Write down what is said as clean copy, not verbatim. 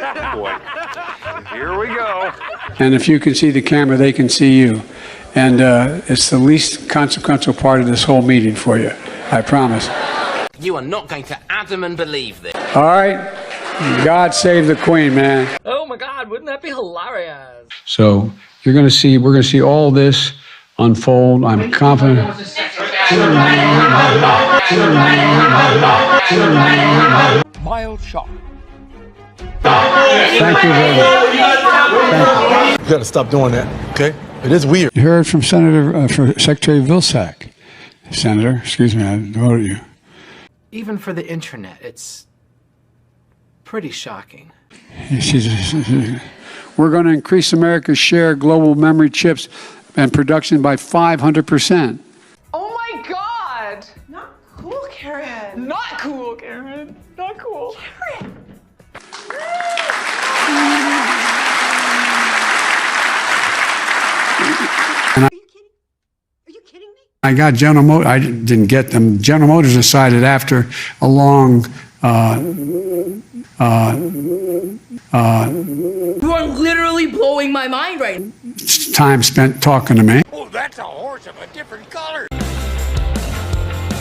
Boy, here we go. And if you can see the camera, they can see you. And it's the least consequential part of this whole meeting for you, I promise. You are not going to Adam and believe this. All right? God save the Queen, man. Oh my God, wouldn't that be hilarious? So we're going to see all this unfold. I'm confident. Mild shock. Thank you very much. You gotta stop doing that, okay? It is weird. You heard from for Secretary Vilsack. Senator, excuse me, I voted you. Even for the internet, it's pretty shocking. We're going to increase America's share of global memory chips and production by 500%. Oh my God! Not cool, Karen. Not cool, Karen. Not cool. Karen. Are you kidding me? I got General Motors. I didn't get them. General Motors decided after a long You are literally blowing my mind right now. time spent talking to me. Oh, that's a horse of a different color.